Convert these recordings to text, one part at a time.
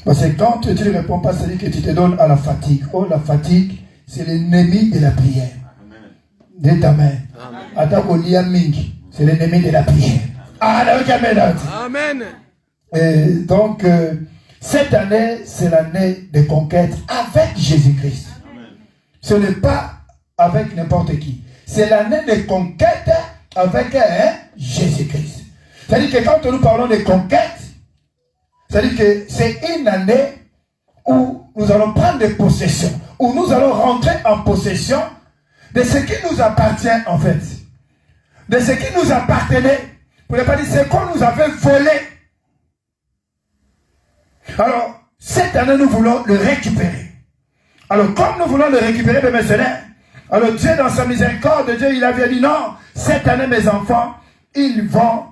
Parce que quand tu ne réponds pas, c'est-à-dire que tu te donnes à la fatigue. Oh, la fatigue, c'est l'ennemi de la prière. Dites Amen. C'est l'ennemi de la prière. Amen. Et donc, cette année, c'est l'année de conquête avec Jésus-Christ. Ce n'est pas avec n'importe qui. C'est l'année de conquête avec Jésus-Christ. C'est-à-dire que quand nous parlons de conquête, c'est-à-dire que c'est une année où nous allons prendre des possessions, où nous allons rentrer en possession de ce qui nous appartient en fait. De ce qui nous appartenait. Pour ne pas dire ce qu'on nous avait volé. Alors, cette année, nous voulons le récupérer. Alors, comme nous voulons le récupérer de mercenaires, alors Dieu, dans sa miséricorde, Dieu, il avait dit non, cette année, mes enfants, ils vont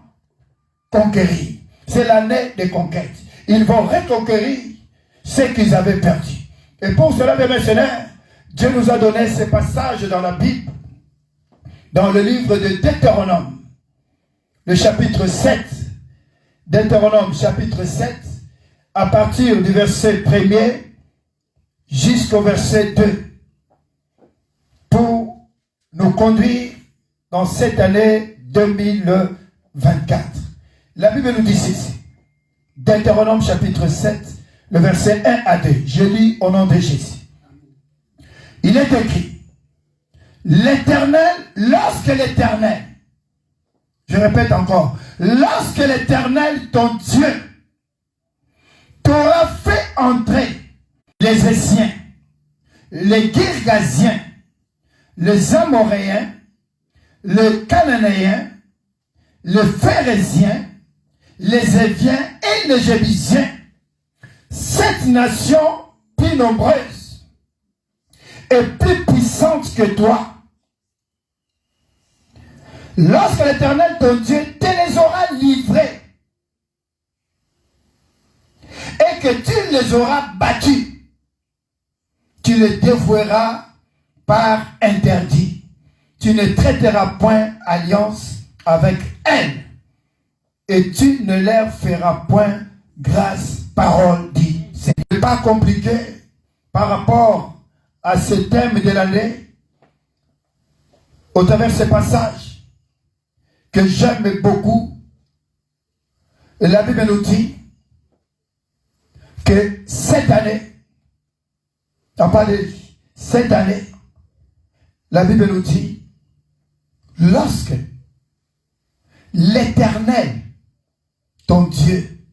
conquérir. C'est l'année de conquête. Ils vont reconquérir ce qu'ils avaient perdu. Et pour cela, mes mercenaires, Dieu nous a donné ces passages dans la Bible, dans le livre de Deutéronome, le chapitre 7, Deutéronome, chapitre 7, à partir du verset 1er jusqu'au verset 2, pour nous conduire dans cette année 2024. La Bible nous dit ceci. Deutéronome chapitre 7, le verset 1 à 2. Je lis au nom de Jésus. Il est écrit, l'Éternel, lorsque l'Éternel, je répète encore, lorsque l'Éternel, ton Dieu, t'aura fait entrer les Essiens, les Girgasiens, les Amoréens, les Cananéens, les Phérésiens, les Éviens et les Jébusiens, cette nation plus nombreuse et plus puissante que toi, lorsque l'Éternel ton Dieu te les aura livrés et que tu les auras battus, tu les dévoueras par interdit. Tu ne traiteras point alliance avec elles et tu ne leur feras point grâce, parole dit. Ce n'est pas compliqué par rapport à ce thème de l'année, au travers de ce passage que j'aime beaucoup. Et la Bible nous dit que cette année, on parle de cette année, la Bible nous dit, lorsque l'Éternel, ton Dieu,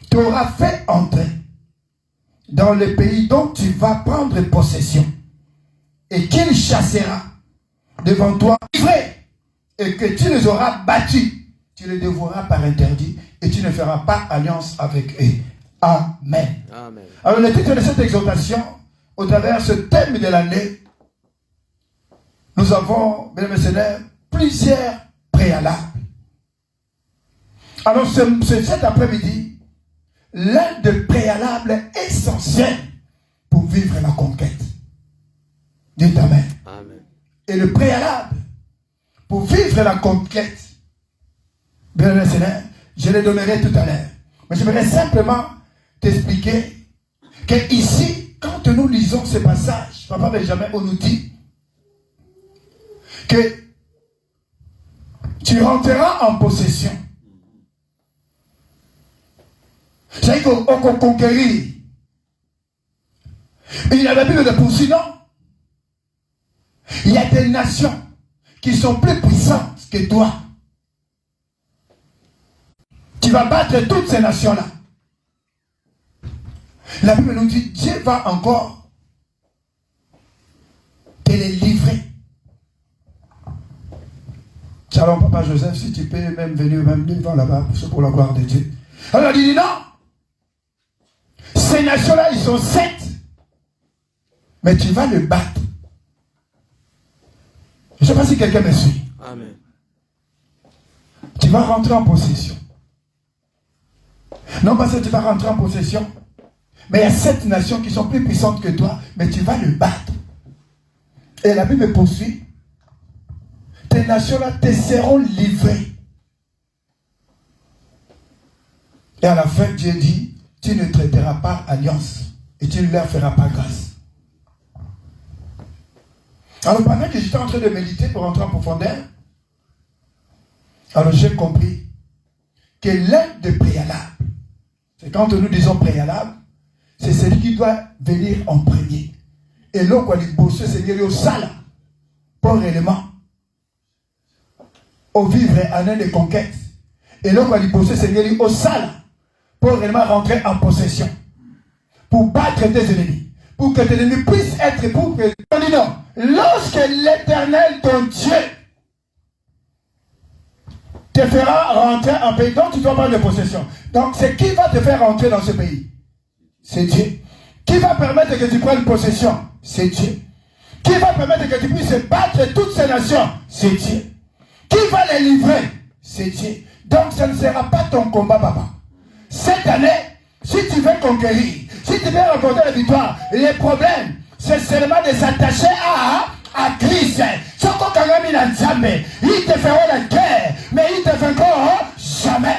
t'aura fait entrer dans le pays dont tu vas prendre possession et qu'il chassera devant toi, et que tu les auras battus, tu les dévoueras par interdit et tu ne feras pas alliance avec eux. Amen. Amen. Alors le titre de cette exhortation, au travers de ce thème de l'année, nous avons, mesdames et messieurs, plusieurs préalables. Alors cet après-midi, l'un des préalables essentiels pour vivre la conquête. Dites Amen. Amen. Et le préalable pour vivre la conquête, bien le Seigneur, je le donnerai tout à l'heure. Mais j'aimerais simplement t'expliquer que ici, quand nous lisons ce passage, Papa Benjamin, on nous dit que tu rentreras en possession. C'est-à-dire qu'on conquérit. Mais il y a la Bible de poursuivre, non? Il y a des nations qui sont plus puissantes que toi. Tu vas battre toutes ces nations-là. La Bible nous dit, Dieu va encore te les livrer. Shalom, Papa Joseph, si tu peux même venir même devant là-bas, pour la gloire de Dieu. Alors il dit non. Ces nations-là, ils sont 7. Mais tu vas le battre. Je ne sais pas si quelqu'un me suit. Amen. Tu vas rentrer en possession. Non parce que tu vas rentrer en possession. Mais il y a 7 nations qui sont plus puissantes que toi. Mais tu vas le battre. Et la Bible poursuit. Tes nations-là te seront livrées. Et à la fin, Dieu dit, tu ne traiteras pas alliance et tu ne leur feras pas grâce. Alors pendant que j'étais en train de méditer pour entrer en profondeur, alors j'ai compris que l'un des préalables, c'est quand nous disons préalable, c'est celui qui doit venir en premier. Et là, quand il bosse, c'est lié au sale, pour réellement, au vivre en un de conquête. Et là, quand il bosse, c'est lié au sale, pour réellement rentrer en possession, pour battre tes ennemis, pour que tes ennemis puissent être, pour que... Non, lorsque l'Éternel, ton Dieu, te fera rentrer en pays, donc tu dois prendre de possession. Donc c'est qui va te faire rentrer dans ce pays? C'est Dieu. Qui va permettre que tu prennes possession? C'est Dieu. Qui va permettre que tu puisses battre toutes ces nations? C'est Dieu. Qui va les livrer? C'est Dieu. Donc ce ne sera pas ton combat, papa. Cette année, si tu veux conquérir, si tu veux remporter la victoire, les problèmes, c'est seulement de s'attacher à Christ. Ils te feront la guerre, mais ils te vaincront jamais.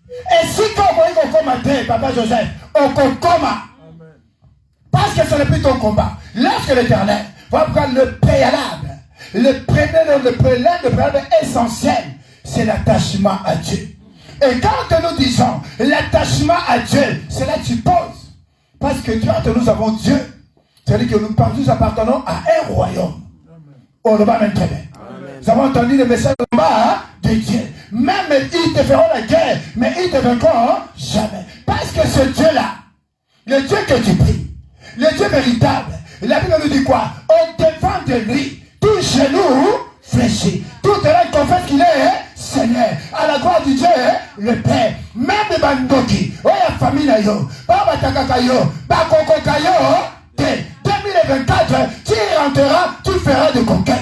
Et si quand on combat, papa Joseph, on combat, parce que ce n'est plus ton combat. Lorsque l'Éternel va prendre le préalable, le préalable essentiel, c'est l'attachement à Dieu. Et quand nous disons l'attachement à Dieu, c'est là que tu poses. Parce que nous avons Dieu. C'est-à-dire que nous appartenons à un royaume. On le va même très bien. Nous avons entendu le message de Dieu. Même ils te feront la guerre, mais ils te vaincront jamais. Parce que ce Dieu-là, le Dieu que tu pries, le Dieu véritable, la Bible nous dit quoi? Au devant de lui, tout genou fléchit. Tout là confesse qu'il est Seigneur. À la gloire du Dieu, le Père. Même les bandoki, la famille na yo, baba takaka yo, bakoko yo, 2024, tu y rentreras, tu feras des conquêtes.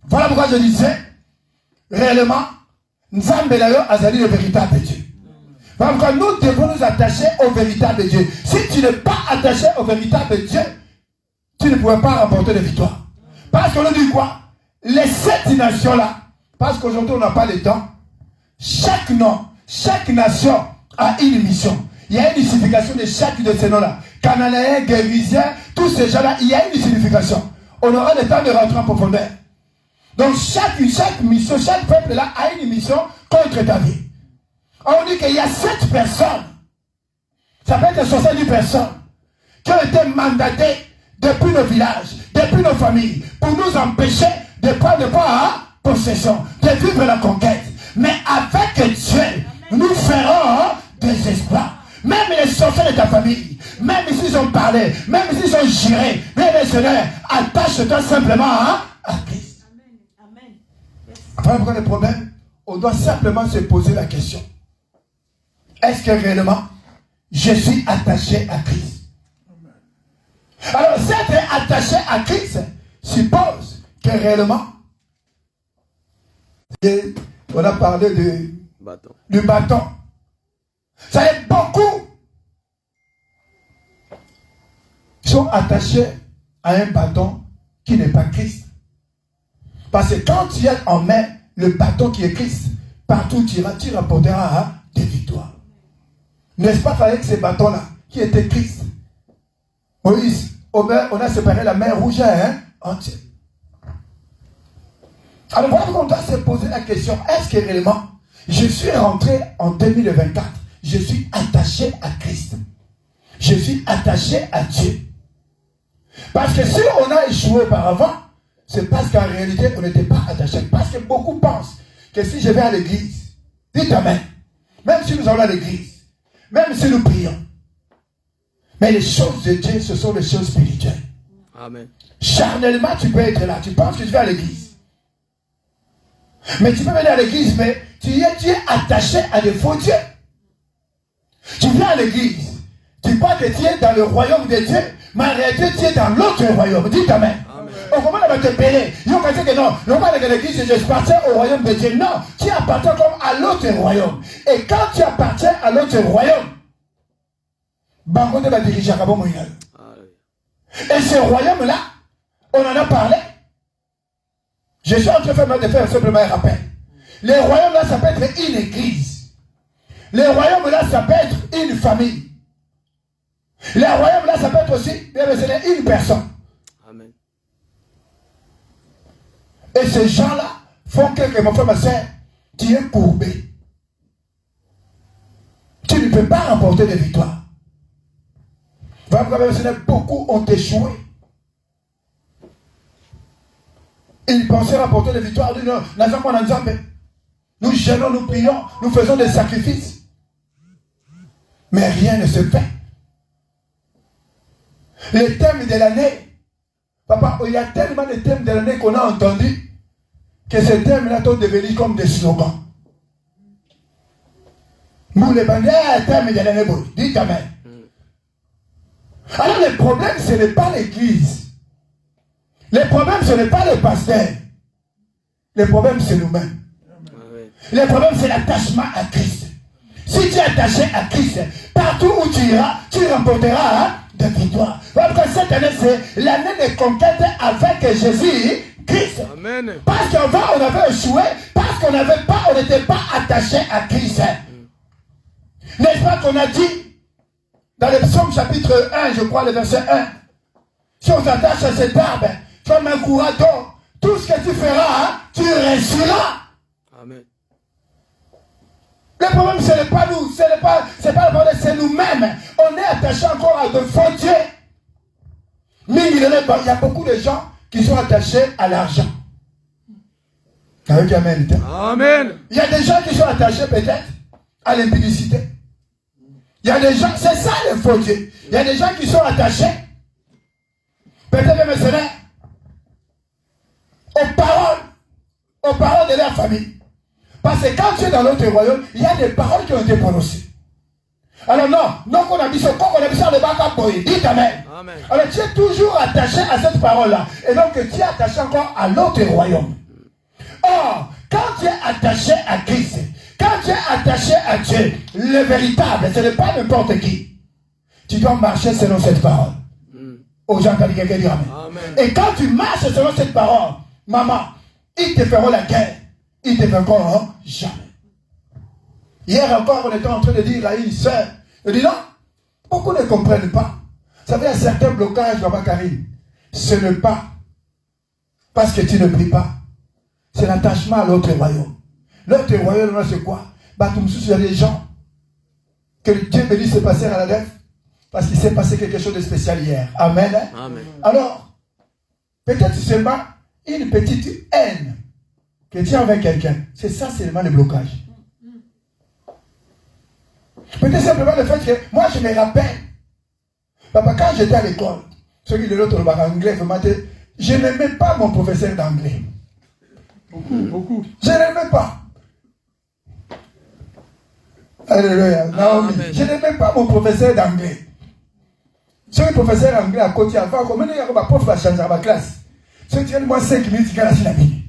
Voilà pourquoi je disais, réellement, Nzambe na yo azali le véritable Dieu. Voilà pourquoi nous devons nous attacher au véritable Dieu. Si tu n'es pas attaché au véritable Dieu, tu ne pourras pas remporter de victoire. Parce qu'on nous dit quoi? Les 7 nations-là, parce qu'aujourd'hui on n'a pas le temps, chaque nom, chaque nation a une mission. Il y a une signification de chaque de ces noms-là. Cananéens, Guérisiens, tous ces gens-là, il y a une signification. On aura le temps de rentrer en profondeur. Donc chaque mission, chaque peuple-là a une mission contre David. On dit qu'il y a 7 personnes, ça peut être 70 personnes, qui ont été mandatées depuis nos villages, depuis nos familles, pour nous empêcher de prendre possession, de vivre la conquête. Mais avec Dieu, nous ferons des exploits. Même les sorciers de ta famille, même s'ils ont parlé, même s'ils ont géré, mais les Seigneur, attache-toi simplement à Christ. Amen. Voilà pourquoi le problème, on doit simplement se poser la question. Est-ce que réellement, je suis attaché à Christ? Alors, s'être attaché à Christ suppose que réellement, on a parlé du bâton. Ça y est, beaucoup sont attachés à un bâton qui n'est pas Christ. Parce que quand tu as en main le bâton qui est Christ, partout tu iras, tu rapporteras des victoires. N'est-ce pas avec ces bâtons-là qui étaient Christ? Moïse, on a séparé la mer rouge entière. Alors voilà qu'on doit se poser la question, est-ce que réellement je suis rentré en 2024, je suis attaché à Christ, je suis attaché à Dieu? Parce que si on a échoué auparavant, c'est parce qu'en réalité on n'était pas attaché. Parce que beaucoup pensent que si je vais à l'église, dites amen, même si nous allons à l'église, même si nous prions, mais les choses de Dieu, ce sont les choses spirituelles. Amen. Charnellement, tu peux être là. Tu penses que tu vas à l'église. Mais tu peux venir à l'église, mais tu es attaché à des faux dieux. Tu viens à l'église. Tu crois que tu es dans le royaume de Dieu, mais en réalité, tu es dans l'autre royaume. Dites amen. On commence à te payer. Ils ont pensé que non, non pas de l'église, je appartiens au royaume de Dieu. Non, tu appartiens comme à l'autre royaume. Et quand tu appartiens à l'autre royaume, Bango va diriger à Kabon Moïna. Et ce royaume-là, on en a parlé. Je suis en train de faire simplement un rappel. Les royaumes-là, ça peut être une église. Le royaume là, ça peut être une famille. Le royaume là, ça peut être aussi une personne. Amen. Et ces gens-là font que mon frère, ma soeur, tu es courbé. Tu ne peux pas remporter des victoires. Beaucoup ont échoué. Ils pensaient remporter des victoires. Nous gênons, nous prions, nous faisons des sacrifices. Mais rien ne se fait. Les thèmes de l'année, papa, il y a tellement de thèmes de l'année qu'on a entendus que ces thèmes-là sont devenus comme des slogans. Nous les bandits, thème de l'année, dites amen. Alors le problème, ce n'est pas l'église. Le problème, ce n'est pas le pasteur. Le problème, c'est nous-mêmes. Le problème, c'est l'attachement à Christ. Si tu es attaché à Christ, partout où tu iras, tu remporteras des victoires. Parce que cette année, c'est l'année de conquête avec Jésus Christ. Amen. Parce qu'avant, on avait échoué, parce qu'on n'était pas attaché à Christ. N'est-ce pas qu'on a dit dans le psaume chapitre 1, je crois, le verset 1, si on s'attache à cette arbre, comme un courant d'eau, tout ce que tu feras, tu réussiras. Amen. Le problème, ce n'est pas nous, c'est pas le problème, c'est nous-mêmes. On est attachés encore à de faux dieux. Mais il y a beaucoup de gens qui sont attachés à l'argent. Amen. Amen. Il y a des gens qui sont attachés peut-être à l'impudicité. Il y a des gens, c'est ça le faux dieu. Il y a des gens qui sont attachés, peut-être même aux paroles de leur famille. Parce que quand tu es dans l'autre royaume, il y a des paroles qui ont été prononcées. Alors non qu'on a dit ça, qu'on a dit ça, le bakaboy, dites amen. Alors tu es toujours attaché à cette parole-là. Et donc tu es attaché encore à l'autre royaume. Or, quand tu es attaché à Christ, quand tu es attaché à Dieu, le véritable, ce n'est pas n'importe qui. Tu dois marcher selon cette parole. Aux gens qui quelqu'un dire amen. Et quand tu marches selon cette parole, maman, ils te feront la guerre. Ils ne te feront jamais. Hier encore, on était en train de dire à une sœur, je dis non, beaucoup ne comprennent pas. Vous savez, il y a certains blocages, maman Karine. Ce n'est pas parce que tu ne pries pas. C'est l'attachement à l'autre royaume. L'autre royaume, c'est quoi? Il y a des gens que Dieu bénisse ce passer à la def parce qu'il s'est passé quelque chose de spécial hier. Amen. Amen. Alors, peut-être seulement une petite haine que tu as avec quelqu'un. C'est ça seulement le blocage. Peut-être simplement le fait que moi je me rappelle, papa, quand j'étais à l'école, ceux qui de l'autre anglais, je n'aimais pas mon professeur d'anglais. Beaucoup. Je n'aimais pas. Alléluia. Naomi. Je n'aimais pas mon professeur d'anglais. Ce professeur anglais à côté avant, comment il y a un prof va changer ma classe. Ce qui est moi 5 minutes, il y a la vie.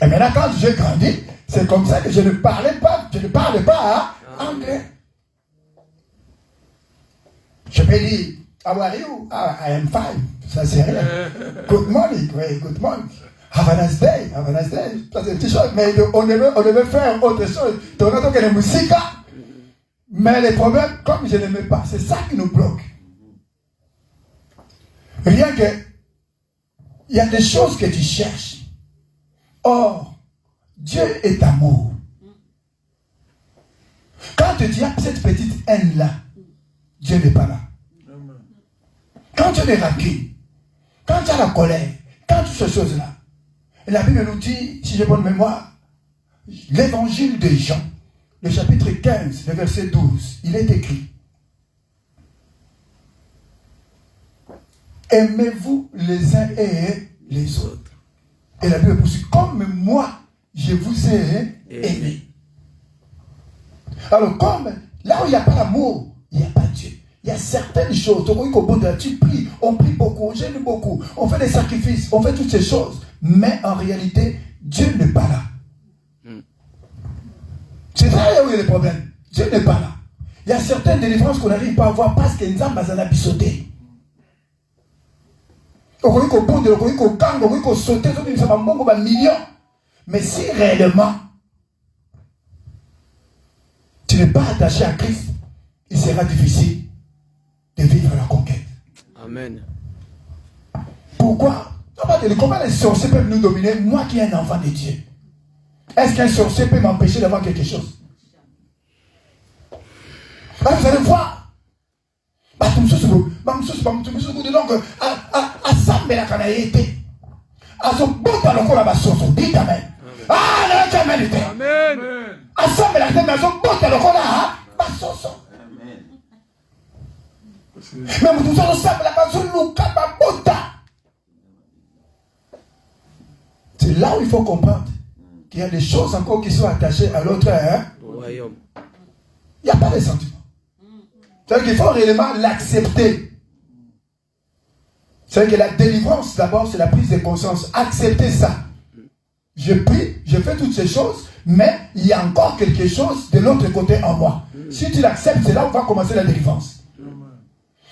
Et maintenant, quand j'ai grandi, c'est comme ça que je ne parle pas anglais. Je peux dire, how are you? I am fine. Ça c'est rien. Good morning. Oui, good morning. Have a nice day. Have a nice day. Ça c'est une petite chose. Mais on devait faire autre chose. Donc, on a la musique. Mais les problèmes, comme je n'aimais pas, c'est ça qui nous bloque. Rien que, il y a des choses que tu cherches. Or, Dieu est amour. Quand tu as cette petite haine-là, Dieu n'est pas là. Quand tu as des rancune, quand tu as la colère, quand tu as ces choses-là, la Bible nous dit, si j'ai bonne mémoire, l'évangile de Jean, le chapitre 15, le verset 12, il est écrit: aimez-vous les uns et les autres. Et la Bible poursuit: comme moi, je vous ai aimé. Alors, comme là où il n'y a pas l'amour, il n'y a pas Dieu. Il y a certaines choses, tu pries, on prie beaucoup, on gêne beaucoup, on fait des sacrifices, on fait toutes ces choses. Mais en réalité, Dieu n'est pas là. C'est ça où il y a le problème. Dieu n'est pas là. Il y a certaines délivrances qu'on n'arrive pas à voir parce que nous avons sauté. Mais si réellement tu n'es pas attaché à Christ, il sera difficile de vivre la conquête. Amen. Pourquoi? Comment les sorciers peuvent nous dominer? Moi qui ai un enfant de Dieu. Est-ce qu'un sorcier peut m'empêcher d'avoir quelque chose? Vous allez voir. Donc, dites Amen. C'est là où il faut comprendre qu'il y a des choses encore qui sont attachées à l'autre royaume. Il n'y a pas de sentiment. C'est-à-dire qu'il faut réellement l'accepter. C'est-à-dire que la délivrance, d'abord, c'est la prise de conscience. Accepter ça. Je prie, je fais toutes ces choses, mais il y a encore quelque chose de l'autre côté en moi. Si tu l'acceptes, c'est là où va commencer la délivrance.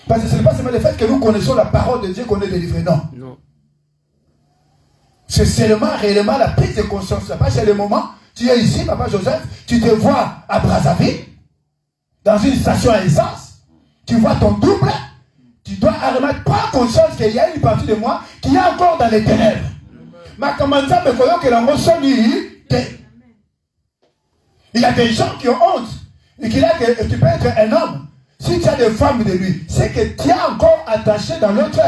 Parce que ce n'est pas seulement le fait que nous connaissons la parole de Dieu qu'on est délivré, non. C'est seulement réellement la prise de conscience. C'est le moment, tu es ici, Papa Joseph, tu te vois à Brazzaville, dans une station à essence, tu vois ton double, tu dois vraiment prendre conscience qu'il y a une partie de moi qui est encore dans les ténèbres. Mais comment ça me voyons que la motion il y a des gens qui ont honte et qui disent que tu peux être un homme. Si tu as des femmes de lui, c'est que tu es encore attaché dans l'autre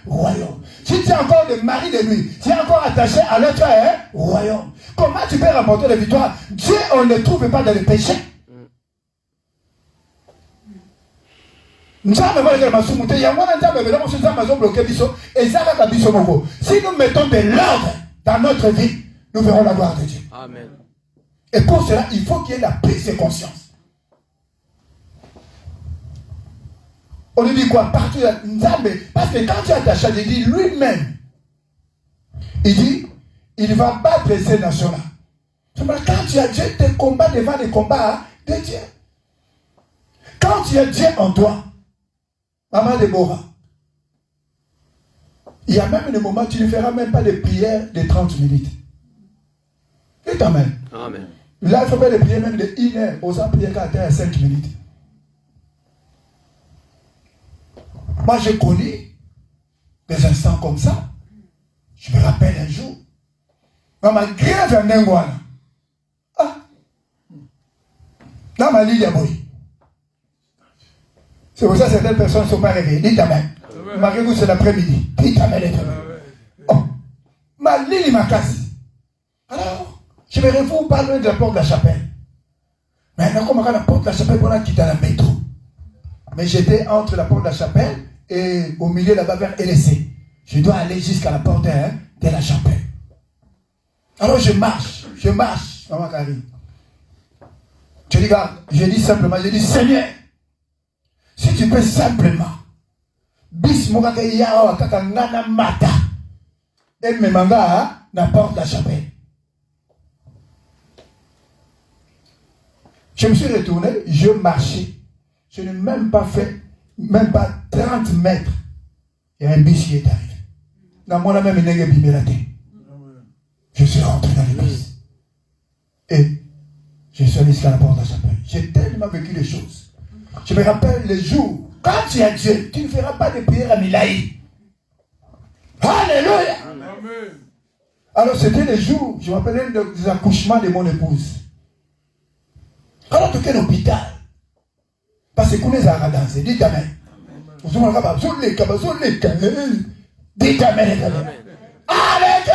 royaume. Si tu as encore des maris de lui, tu es encore attaché à l'autre royaume. Comment tu peux remporter la victoire? Dieu, on ne le trouve pas dans le péché. Si nous mettons de l'ordre dans notre vie, nous verrons la gloire de Dieu. Amen. Et pour cela, il faut qu'il y ait la prise de conscience. On lui dit quoi? Partout, parce que quand tu es attaché à Dieu, il dit lui-même, il dit, il va battre ces nations-là. Quand tu as Dieu, tes combats devant les combats de Dieu. Quand tu as Dieu en toi, Maman Déborah, il y a même des moments où tu ne feras même pas de prières de 30 minutes. Et Amen. Amen. Là, il faut faire des prières même de 1 heure. Aux gens prier à 5 minutes. Moi, j'ai connu des instants comme ça. Je me rappelle un jour. Maman grève à Nengwana. Ah. Dans ma ligne à Boy. C'est pour ça que certaines personnes ne sont pas réveillées. Dites Amen. Mariez-vous, c'est l'après-midi. Dites Amen. Oh. Ma ligne m'a cassé. Alors, je me retrouve pas loin de la porte de la chapelle. Maintenant, comme la porte de la chapelle, on a quitté la métro. Mais j'étais entre la porte de la chapelle et au milieu là-bas vers LSC. Je dois aller jusqu'à la porte de la chapelle. Alors je marche, maman Karine. Je dis simplement, Seigneur, si tu peux simplement, bis mokaka yawa kaka ngana mata, et me manga na porte de la chapelle. Je me suis retourné, je marchais. Je n'ai même pas fait, même pas 30 mètres. Il y a un bis qui est arrivé. Dans mon même je suis rentré dans le bus. Et je suis allé jusqu'à la porte de la chapelle. J'ai tellement vécu des choses. Je me rappelle les jours, quand tu as Dieu, tu ne feras pas de prière à Milaï. Alléluia. Amen. Alors c'était les jours, je me rappelais des accouchements de mon épouse. Alors tu es à l'hôpital. Parce que qu'on les a dansé. Dites Amen. Dites Amen. Allez,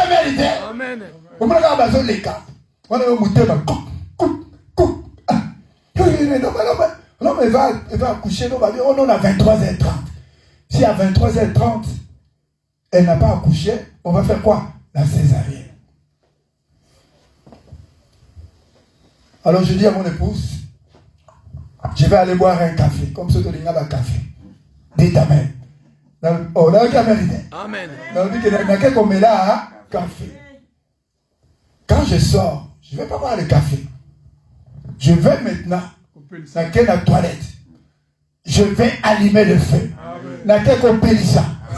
Amen. On me regarde dans les cas. On a un mouton. Non, mais il va accoucher. On a 23h30. Si à 23h30, elle n'a pas accouché, on va faire quoi? La césarienne. Alors je dis à mon épouse, je vais aller boire un café, comme ce que tu as un café. Dites Amen. Oh, là, Amen. On met là, café. Quand je sors, je ne vais pas boire le café. Je vais maintenant dans la toilette. Je vais allumer le feu. Dans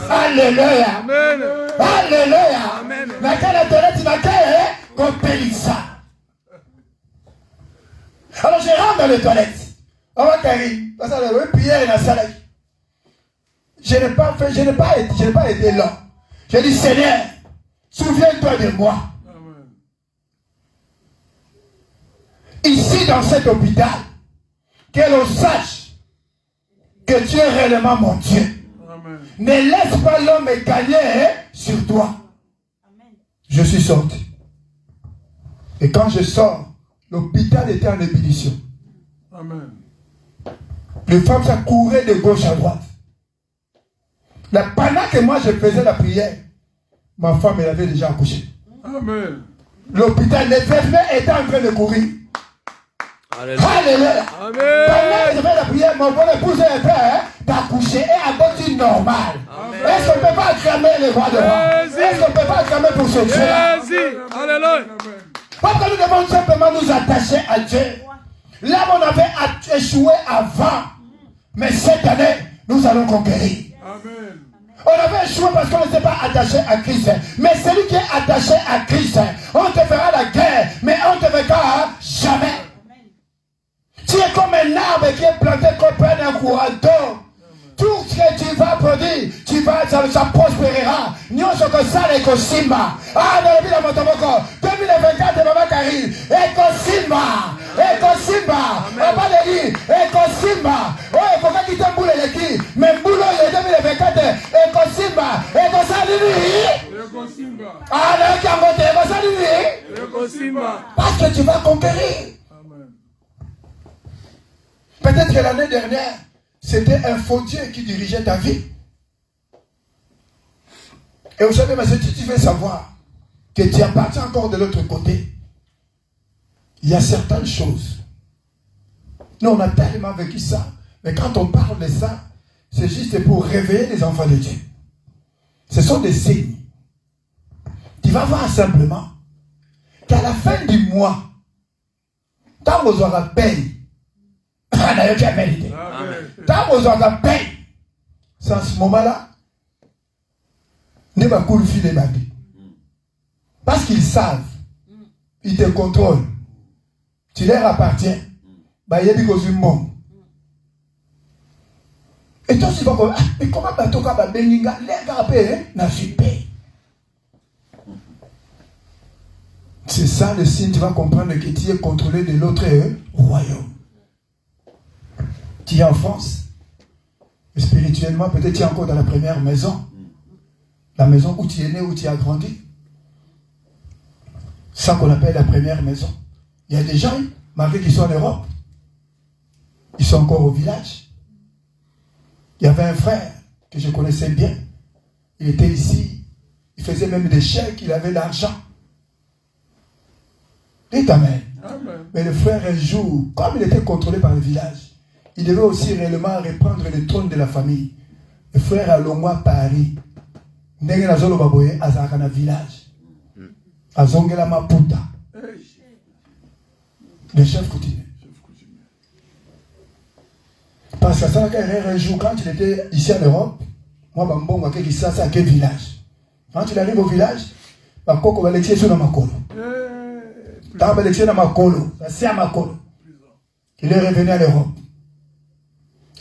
Alléluia. Amen. Alléluia. Amen. Dans la toilette, dans Alors je rentre dans les toilettes. On va Karine. Parce que Pierre est dans la salle. Je n'ai pas été là. J'ai dit, Seigneur, souviens-toi de moi. Amen. Ici, dans cet hôpital, que l'on sache que tu es réellement mon Dieu. Amen. Ne laisse pas l'homme gagner sur toi. Amen. Je suis sorti. Et quand je sors, l'hôpital était en ébullition. Amen. Les femmes, ça courait de gauche à droite. Pendant que moi je faisais la prière, ma femme elle avait déjà accouché. Amen. L'hôpital, les bébés étaient en train de courir. Alléluia. Amen. Pendant que je fais la prière, mon bon épouse est prêt d'accoucher et à bâtir normal. Est-ce qu'on ne peut pas acclamer les voix de roi? Est-ce qu'on ne peut pas acclamer pour ce Dieu-là? Alléluia. Parce que nous devons simplement nous attacher à Dieu. Là où on avait échoué avant, mais cette année, nous allons conquérir. Amen. On avait échoué parce qu'on ne s'est pas attaché à Christ. Mais celui qui est attaché à Christ, on te fera la guerre, mais on ne te verra jamais. Tu es comme un arbre qui est planté comme un courant d'eau. Tout ce que tu vas produire, ça prospérera. Nous sommes comme ça, l'écosimba. Ah, dans le vie de mon tomoko. 2024, Maman Karine. Écosimba. Écosimba. Papa de lui. Écosimba. Oh, il faut pas quitter un boulot l'équipe. Mais boulot, il est 2024. Écosimba. Écosimba. Ah, là, qui a voté. Écosimba. Parce que tu vas conquérir. Amen. Peut-être que l'année dernière, c'était un faux Dieu qui dirigeait ta vie. Et vous savez, mais si tu veux savoir que tu appartiens encore de l'autre côté, il y a certaines choses. Nous, on a tellement vécu ça. Mais quand on parle de ça, c'est juste pour réveiller les enfants de Dieu. Ce sont des signes. Tu vas voir simplement qu'à la fin du mois, tant vous aurez paye, tant vous aurez paye, c'est à ce moment-là, ne va pas filer ma vie. Parce qu'ils savent, ils te contrôlent. Tu leur appartiens. Bah, il y a des choses du monde. Et toi, tu vas dire, mais comment bateau ka ba beninga, les gars paye, n'a su paye. C'est ça le signe, tu vas comprendre que tu es contrôlé de l'autre royaume. Tu es en France. Spirituellement, peut-être tu es encore dans la première maison. La maison où tu es né, où tu as grandi. Ça qu'on appelle la première maison. Il y a des gens, malgré qu'ils sont en Europe, ils sont encore au village. Il y avait un frère que je connaissais bien. Il était ici. Il faisait même des chèques, il avait l'argent. Dites Amen. Amen. Mais le frère, un jour, comme il était contrôlé par le village, il devait aussi réellement reprendre le trône de la famille. Le frère a l'ongwa Paris. Ndenge na zolo baboye azaka na village. Azongela maputa. Le chef continue. Parce que ça un jour, quand il était ici en Europe, moi, Bambonga, qui ça, c'est à quel village? Quand il arrive au village, Bakoko va l'étier sur Makolo. Dans va l'étier dans Makolo, c'est à Makolo. Il est revenu à l'Europe.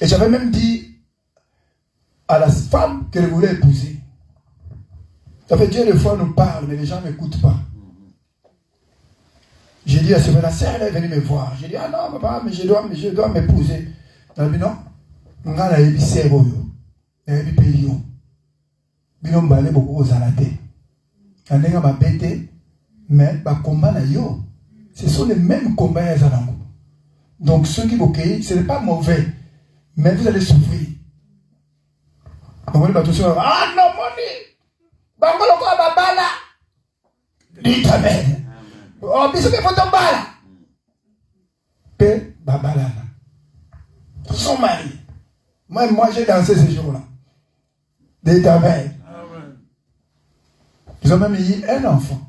Et j'avais même dit à la femme qu'elle voulait épouser. Ça fait Dieu, des fois, nous parle, mais les gens n'écoutent pas. J'ai dit à ce moment-là, elle est venue me voir. J'ai dit, ah non, papa, mais je dois m'épouser. Elle a dit, non, on a dit, c'est bon. Elle a dit, pays. Bino mbale beaucoup aux alatés. On a ma bête, mais le combat, ce sont les mêmes combats. Donc, ceux qui vous cueillent, ce n'est pas mauvais, mais vous allez souffrir. Donc, on va tous dire, ah non, moni! Bangolo kwa babala. Dites Amen. Oh, bisous que votre bala. Pe babala. Son mari. Moi j'ai dansé ce jour-là. Dites Amen. Ils ont même eu un enfant,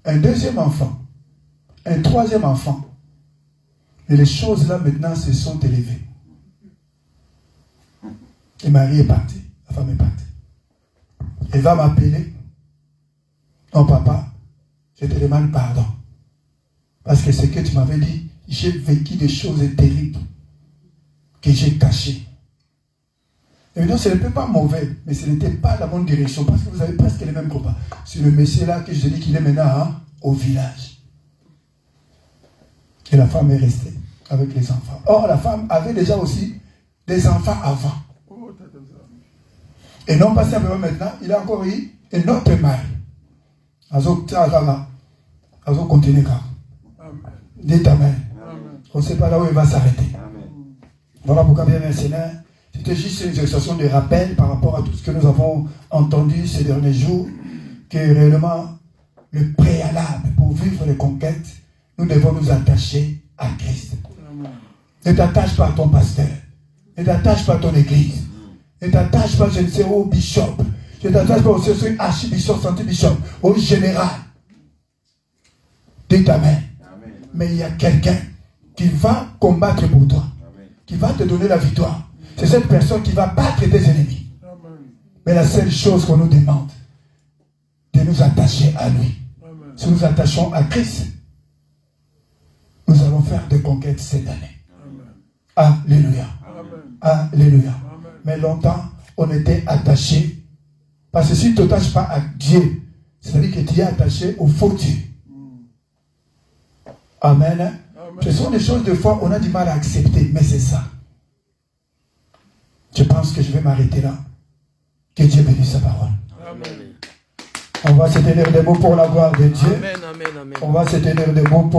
un deuxième enfant, un troisième enfant. Et les choses là maintenant se sont élevées. Et Marie est partie. La femme est partie. Elle va m'appeler. Non, papa, je te demande pardon. Parce que ce que tu m'avais dit, j'ai vécu des choses terribles que j'ai cachées. Évidemment, ce n'était pas mauvais, mais ce n'était pas la bonne direction, parce que vous avez presque les mêmes combats. C'est le monsieur là que je dis qu'il est maintenant au village. Et la femme est restée avec les enfants. Or, la femme avait déjà aussi des enfants avant. Et non pas simplement maintenant, il a encore eu un autre mari. Azo continue quand. Dites Amen. On ne sait pas là où il va s'arrêter. Voilà pourquoi, bien mes Seigneur, c'était juste une exhortation de rappel par rapport à tout ce que nous avons entendu ces derniers jours, que réellement, le préalable pour vivre les conquêtes, nous devons nous attacher à Christ. Ne t'attache pas à ton pasteur. Ne t'attache pas à ton église. Ne t'attache pas, je ne sais, au bishop. Ne t'attache pas au archibishop, centibishop, au général. Dites Amen. Mais il y a quelqu'un qui va combattre pour toi, qui va te donner la victoire. C'est cette personne qui va battre tes ennemis. Mais la seule chose qu'on nous demande, de nous attacher à lui. Si nous attachons à Christ, nous allons faire des conquêtes cette année. Alléluia. Alléluia. Mais longtemps, on était attaché. Parce que si tu ne t'attaches pas à Dieu, c'est-à-dire que tu es attaché au faux Dieu. Amen. Ce sont des choses, des fois, on a du mal à accepter, mais c'est ça. Je pense que je vais m'arrêter là. Que Dieu bénisse sa parole. Amen. On va se tenir des mots pour la gloire de Dieu. Amen, amen, amen. On va se tenir des mots pour